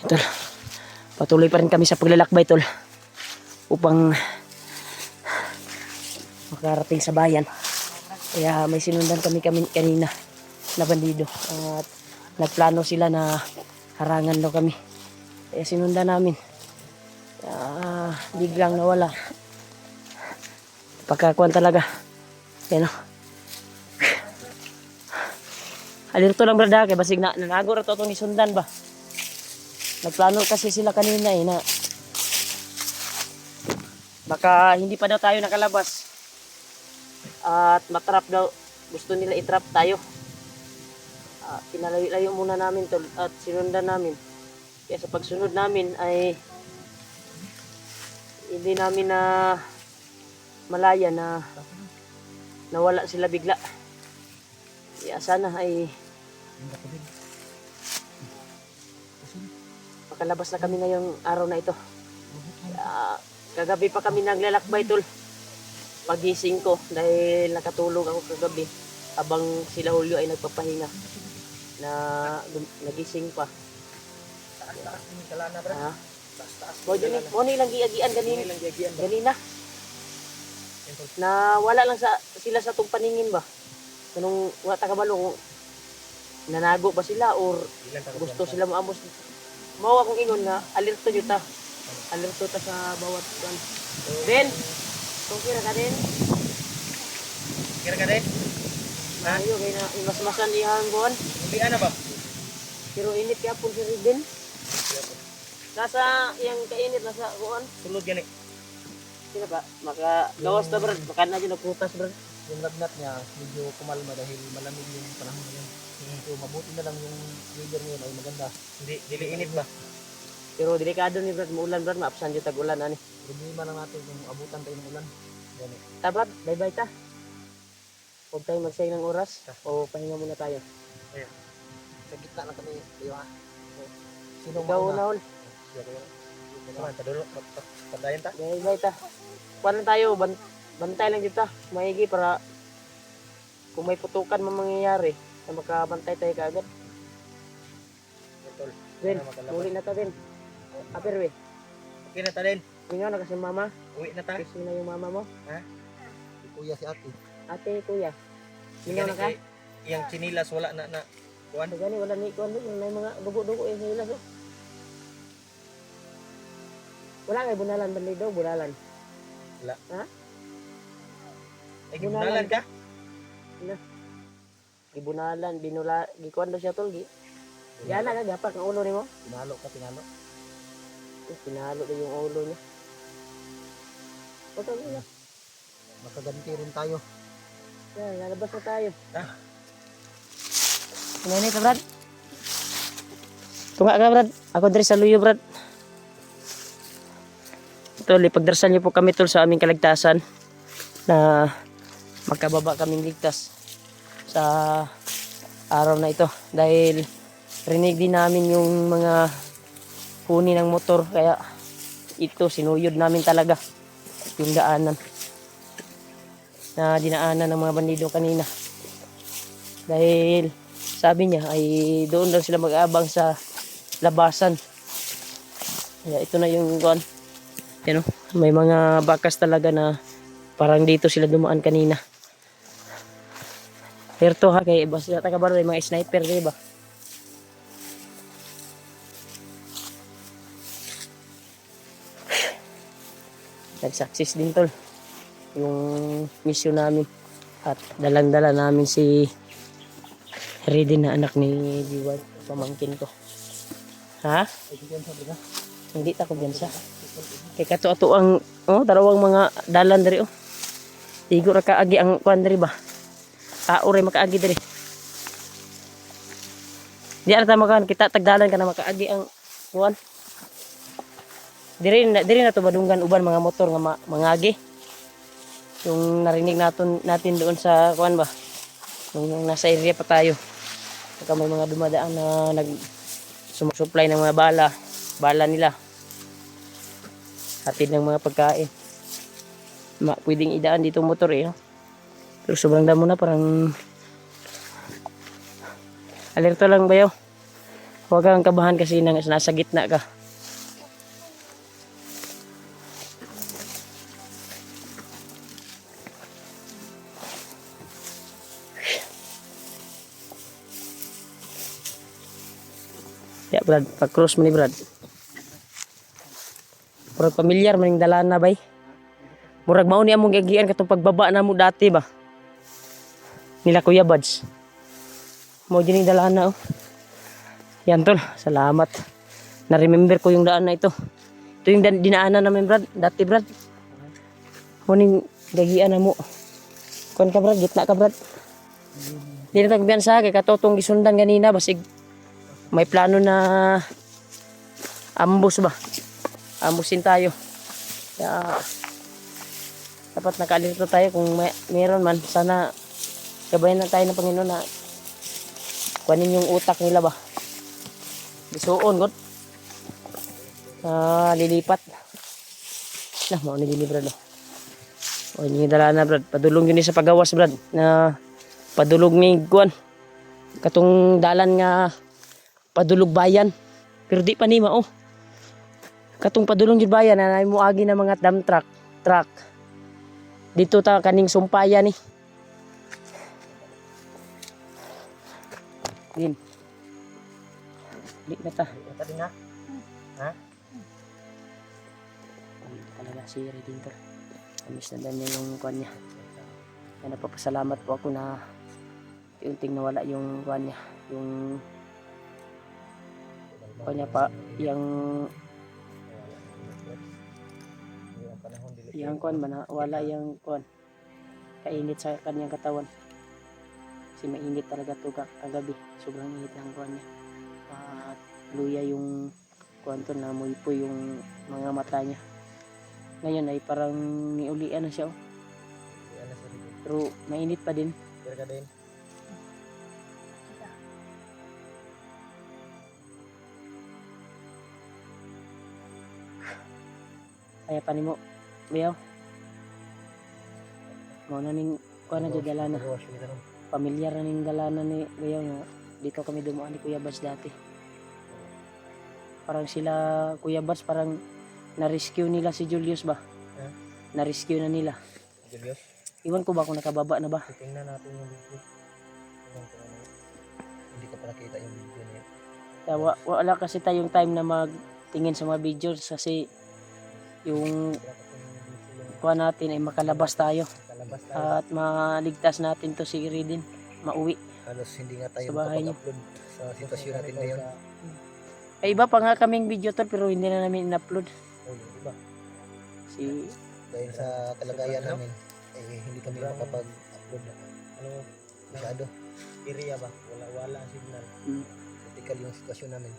Tol, patuloy pa rin kami sa paglalakbay tol upang makarating sa bayan. Kaya may sinundan kami kanina na bandido at nagplano sila na harangan daw kami. Kaya sinundan namin. Biglang nawala. Pagkakuan talaga. Yan o. Alirto lang brada kay basig na nanago ra to itong isundan ba. Nagplano kasi sila kanina na baka hindi pa daw tayo nakalabas at matrap daw, gusto nila itrap tayo. Pinalayo-layo muna namin tol at sinundan namin. Kaya sa pagsunod namin ay hindi namin na malaya na nawala sila bigla. Kaya sana ay makalabas na kami ngayong araw na ito. Kagabi pa kami naglalakbay tol. Pagising ko dahil nakatulog ako kagabi habang sila Julio ay nagpapahinga na nagising pa. Taas ni kalana bra. Taas. Mo nilang giagian ganina. Na wala lang sila sa tong paningin ba. Kanong wala ta kabalo kung nanago ba sila or gusto sila maamos. Mao akong ingon na alerto jud ta. Alerto ta sa bawat kan. Ben, kung kira ka din. Kira ka din? Ha? Ayo kay na mas-masan iyang buwan. Hindi ana ba? Pero init kaya po si Riden. Nasa iyang kainit nasa kuan. Sulod gani. Sila ba? Maka gawas ta brad. Baka na dyan nagputas brad. Yung lagnat niya medyo kumalma dahil malamig yung panahon ngayon. So mabuti na lang yung weather ngayon ay maganda. Hindi dili init ba? Pero delikado ni brad, muulan brad, maapsan dyan tag-ulan ani. Problema lang natin kung abutan tayo ng ulan. Gani. Ta brad, bye-bye ta. Huwag tayong magsayang ng oras o pahinga muna tayo. Ayun. Sa gitna na kami, di ba? Sino Ikaw mauna? una hol. Naman, padulo, padayan ta? Bye-bye ta. Kuan lang tayo, bantay lang dito ta. Maigi para kung may putukan man mangyayari, na makabantay tayo kaagad. Betul. Ben, muli na ta din. Aperwe. Okay na ta din. Mingaw na kasi mama. Uwi na ta. Kasi na yung mama mo. Ha? Si kuya si ate. Ate, kuya. Mingaw na ka? Yang chinilas wala na kuan. So gani, wala ni kuan doon. May mga dugo-dugo yung sa ilas. Oh. Wala kay bunalan bandido, bunalan. Wala. Ha? Ay gibunalan ka? Gibunalan, binula, gikuan daw siya tol. Yana ka, gapak ang ulo nimo. Pinalo ka, pinalo. Pinalo daw yung ulo niya. Patay na. Makaganti rin tayo. Yan, lalabas na tayo. Ah. Kumainit ka, Brad? Tunga ka, Brad. Ako diri sa luyo, Brad. Tol, ipagdarasal niyo po kami, tol, sa aming kaligtasan na magkababa kaming ligtas sa araw na ito. Dahil rinig din namin yung mga huni ng motor. Kaya ito, sinuyod namin talaga yung daanan na dinaanan ng mga bandido kanina. Dahil sabi niya ay doon daw sila mag-aabang sa labasan. Kaya ito na yung kuan. Yan, may mga bakas talaga na parang dito sila dumaan kanina. Pero to ha, kay iba sila taga-baro, mga sniper, diba? Nag-success din tol yung mission namin at dalang-dala namin si Reden na anak ni Diwad, pamangkin ko. Ha? Hindi ta ko gansa. Kay kato-ato ang tarawang mga dalan diri oh. Tigo ra kaagi ang kuan diri ba? Ore makaagi diri. Di ara ta makan kita tagdalan kana makaagi ang kuan. Diri na to badunggan uban mga motor nga mangagi. Yung narinig natin doon sa kuan ba? Yung nasa area pa tayo. Saka may mga dumadaan na sumusupply ng mga bala nila. Hatid ng mga pagkain. Pwedeng idaan dito motor eh. Pero sobrang damo na, parang alerto lang bayaw. Huwag kang kabahan kasi nasa gitna ka. Ya Brad, pag-cross mo ni Brad. Murag pamilyar maning dalana bay. Murag mao ni among gagian katong pagbaba na mo dati ba. Nila Kuya Buds. Mo dining dalana oh. Yan tol, salamat. Na-remember ko yung daan na ito. Ito yung dinaanan namin Brad, dati Brad. Muning gagian na mo. Kuan ka Brad, gitna ka Brad. Di na tagbiyansa kay katotong gisundan ganina basig may plano na ambus ba. Ambusin tayo. Kaya dapat nakalito tayo kung meron man. Sana gabayan na tayo ng Panginoon na kunin yung utak nila ba. Bisuon god. Lilipat. Nah, mau ni gini Brad. Oh, ini dala na Brad. Padulong yun sa pagawas Brad. Na padulog ni kuan. Katong dalan nga padulog bayan. Pero di pa ni mao. Katong padulong jud bayan na muagi na mga dump truck. Dito ta kaning sumpaya ni. Din. Di na ta. Ito din ha. Ha? Talaga si Redentor. Amis na niya yung kuan niya. Kaya napapasalamat po ako na unting nawala yung kuan niya. Yung kuan niya pa, yung kuan ba wala yung kuan. Kainit sa kanyang katawan. Kasi mainit talaga to kagabi. Sobrang init ng kuan niya. At luya yung kuan to na muy po yung mga mata niya. Ngayon ay parang niulian na siya oh. Pero mainit pa din. Kaya pa nimo bayaw. Mo na ning kuan na dalana. Pamilyar na ning dalana ni bayaw nga. Dito kami dumaan ni Kuya Buds dati. Parang sila Kuya Buds parang na-rescue nila si Julius ba? Na-rescue na nila. Julius? Iwan ko ba kung nakababa na ba? Tingnan natin yung video. Hindi ko pa nakita yung video niya. Kaya wala kasi tayong time na magtingin sa mga videos kasi yung kuha natin ay makalabas tayo. At maligtas natin to si Ridin. Mauwi. Halos hindi nga tayo sa bahay niya. makapag-upload sa sitwasyon natin ngayon. Ay iba pa nga kaming video to pero hindi na namin in-upload. Iba. Dahil sa kalagayan namin, hindi kami makapag-upload na. Masyado. Area ba? Wala ang signal. Critical yung sitwasyon namin.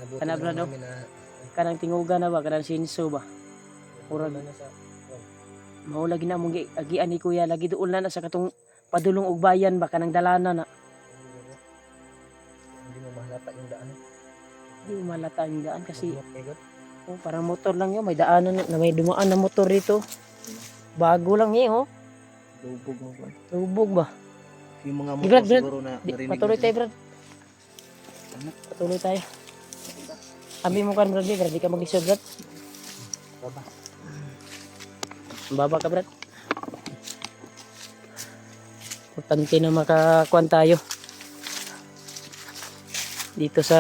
Nabuti Kana, na brado? namin na Kanang tinguga na ba? Kanang sinso ba? Murag mahulagi na mong agian ni Kuya. Lagi doon na sa katong padulong og bayan ba? Kanang dalana na. hindi mo mahalata yung daan. Hindi mo malata yung daan kasi Ikot. parang motor lang yun. May daanan na may dumaan na motor dito. Bago lang eh oh. Lubog mo ba? Lubog ba? Yung mga Di, Brad, motor Brad. siguro na narinig Patuloy natin. tayo Brad. Patuloy tayo. Sabi mo kan Brad, di ka mag-isod Brad. Baba. Baba ka Brad. Importante na makakuan tayo. Dito sa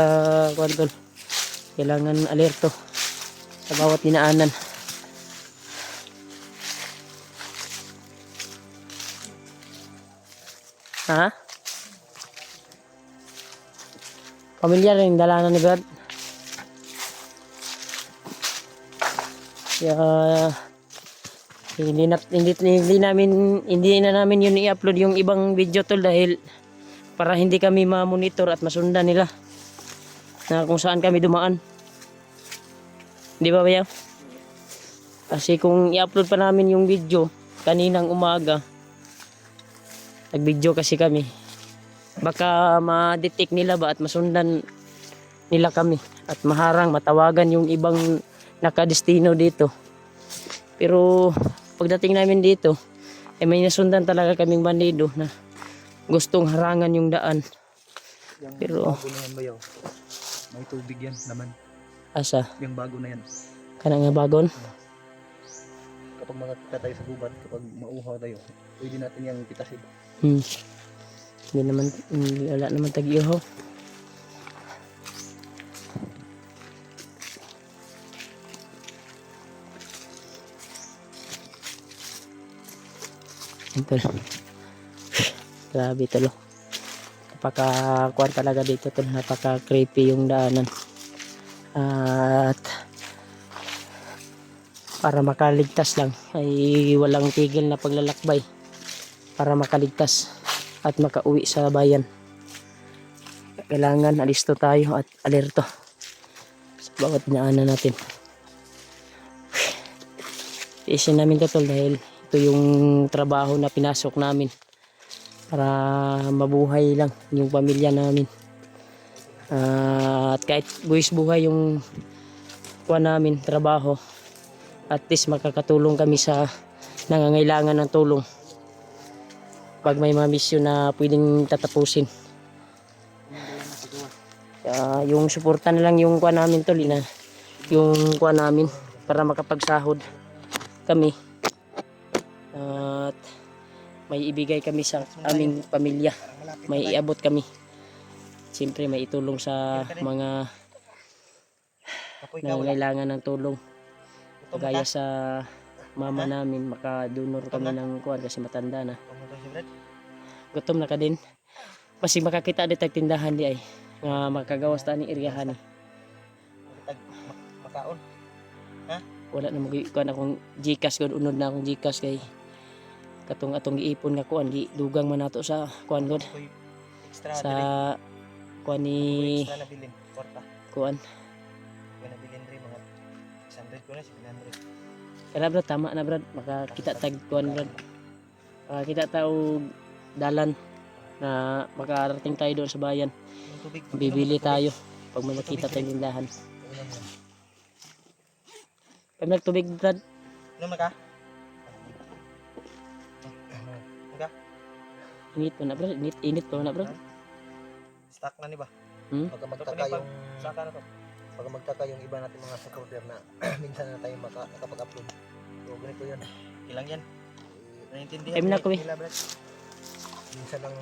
kuan tol. Kailangan alerto sa bawat dinaanan. Ha? Pamilyar yung dalanan ni Brad. Kaya hindi na namin yun i-upload yung ibang video tol dahil para hindi kami ma-monitor at masundan nila na kung saan kami dumaan. Di ba bayaw? Kasi kung i-upload pa namin yung video kaninang umaga, nag-video kasi kami, baka ma-detect nila ba at masundan nila kami at maharang, matawagan yung ibang nakadestino dito. Pero pagdating namin dito, may nasundan talaga kaming bandido na gustong harangan yung daan. Yung Pero- bago na yan bayaw. May tubig yan, laman. Asa, Yung bago na yan. kana nga bagon. Kapag makakita tayo sa gubat, kapag mauhaw tayo, pwede natin yung pitasin. Hindi naman, wala naman tag-ihaw. Ito. Grabe tol. Napaka-kuwan talaga dito tol. Napaka-creepy yung daanan. At para makaligtas lang ay walang tigil na paglalakbay para makaligtas at makauwi sa bayan. Kailangan alisto tayo at alerto sa bawat dinaanan natin. Isin namin to tol dahil ito yung trabaho na pinasok namin para mabuhay lang yung pamilya namin. At kahit buwis buhay yung kuha namin trabaho, at least makakatulong kami sa nangangailangan ng tulong pag may mga misyon na pwedeng tatapusin. Yung suporta na lang yung kuha namin tol na yung kuha namin para makapagsahod kami at may ibigay kami sa aming pamilya, may iabot kami, siyempre may itulong sa mga nangangailangan ng tulong. Gaya sa mama namin, makadunor kami ng kuwan kasi matanda na. Gutom na ka din. Kasi makakita di tag tindahan di ay nga makagawas ta ni iriyahan ni. Makaon. Wala na kuan akong Gcash gud, unod na akong Gcash kay katong atong giipon nga kuan gi dugang man nato sa kuan gud Extra sa kuan ni extra na bilin. Porta. kuan. Kung nabilin rin mga 600 ko na, 700. Kaya brad, tama na brad, makakita tag kuan brad. Makakita tao dalan na makarating tayo doon sa bayan. Yung tubig. Bibili tayo pag may makita tayong tindahan. Pag nagtubig brad, Ano ka? init pa na brad, init pa na brad. Stock na ni ba? Baka magtaka yung Saka na to. baka magtaka yung iba natin mga supporter na minsan na tayo nakapag-upload. So ganito 'yan. Ilang yan? Naintindihan Kami na ko, nila, Brad. Minsan lang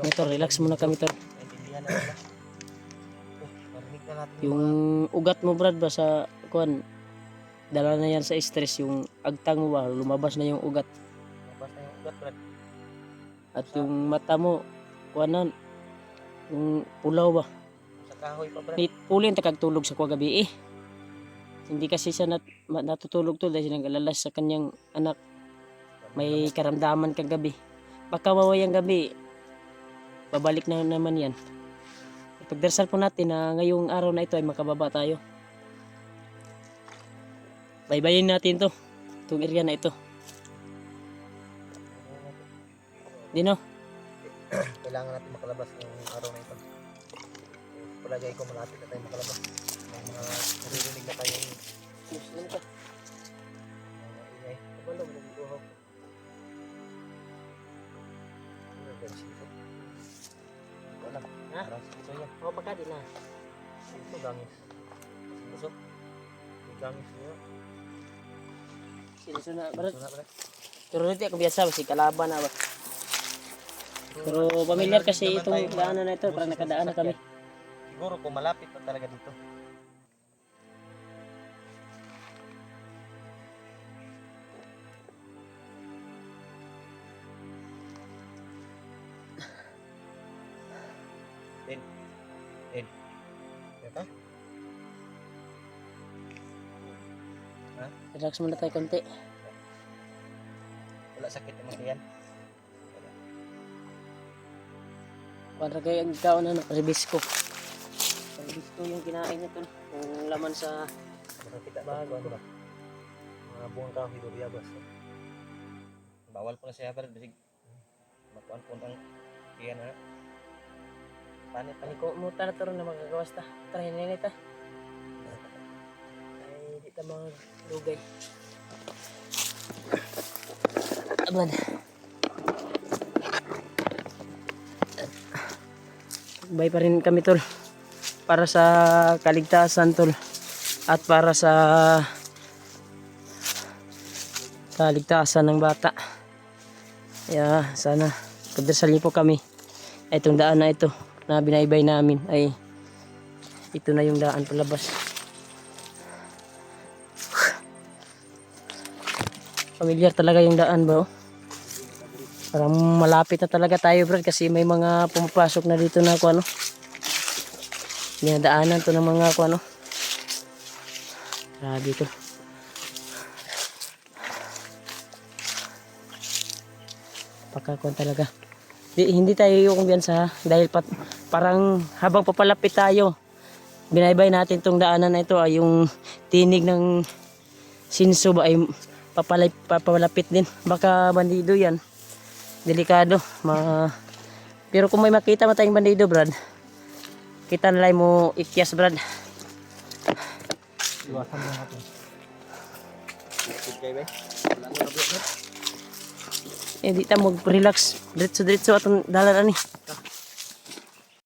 Ito, relax muna kami to. Naintindihan na nila. Marinig na natin Yung ugat mo brad ba sa kuan, dala na yan sa stress, yung agtang mo ba, lumabas na yung ugat. Mabas na yung ugat, Brad. At yung mata mo, kuanan, yung pulaw ba. Sa kahoy pa, Brad. Pulin takagtulog sa kuwa gabi eh. Hindi kasi siya natutulog to dahil nag-alalas sa kanyang anak. May karamdaman kagabi. Baka mawayang gabi, babalik na naman yan. Pagdarasal po natin na ngayong araw na ito ay makababa tayo. Baybayin natin to, itong area na ito. Dino, kailangan natin makalabas ng araw na ito. Palagay ko malapit na tayo makalabas. May mga naririnig na tayong Muslim ka. mga ingay. Kabalog, nagbuhaw. Ano ba dito? Wala. Ha? Parang sito yan. O, baka din na. Ito gangis. Busok. May gangis niya. Sino na, brad. Ito na pala. Pero hindi ako biasa, kasi kalaban na ba. Pero pamilyar kasi itong daanan na ito, parang nakadaan na kami. Siguro kung malapit na talaga dito. Ito? Relax muna tayo konti. Wala sakit naman yan. Para kayo ang kaon na ribisco. Ribisco yung kinain niya to. Yung laman sa Makakita bago. ba? Ba? Mga buwang kahoy do biyabas. Bawal po na siya, Brad. Basig. Makuan po ang iyan na. Panit. paniko mo na to rin na magagawas ta. Tara, hinay ta. Ay, di ta mga lugay. Aman. Bay pa rin kami tol. Para sa kaligtasan tol. At para sa kaligtasan ng bata. Kaya sana pagdasal niyo po kami. Itong daan na ito na binaybay namin ay ito na yung daan palabas. Familiar talaga yung daan ba? Parang malapit na talaga tayo Brad kasi may mga pumapasok na dito na ano. Dinadaanan to ng mga ano. Grabe to. Pagkakuan talaga. Hindi tayo yung kumbiyansa dahil parang habang papalapit tayo, binaybay natin tong daanan na ito ay yung tinig ng sinso ba ay papalapit din. Baka bandido yan. Delikado. Pero kung may makita mo tayong bandido, Brad, kita nalay mo ikyas, Brad. Iwasan mo natin. Eh, di ta mag-relax. Diretso-diretso atong dalan ani.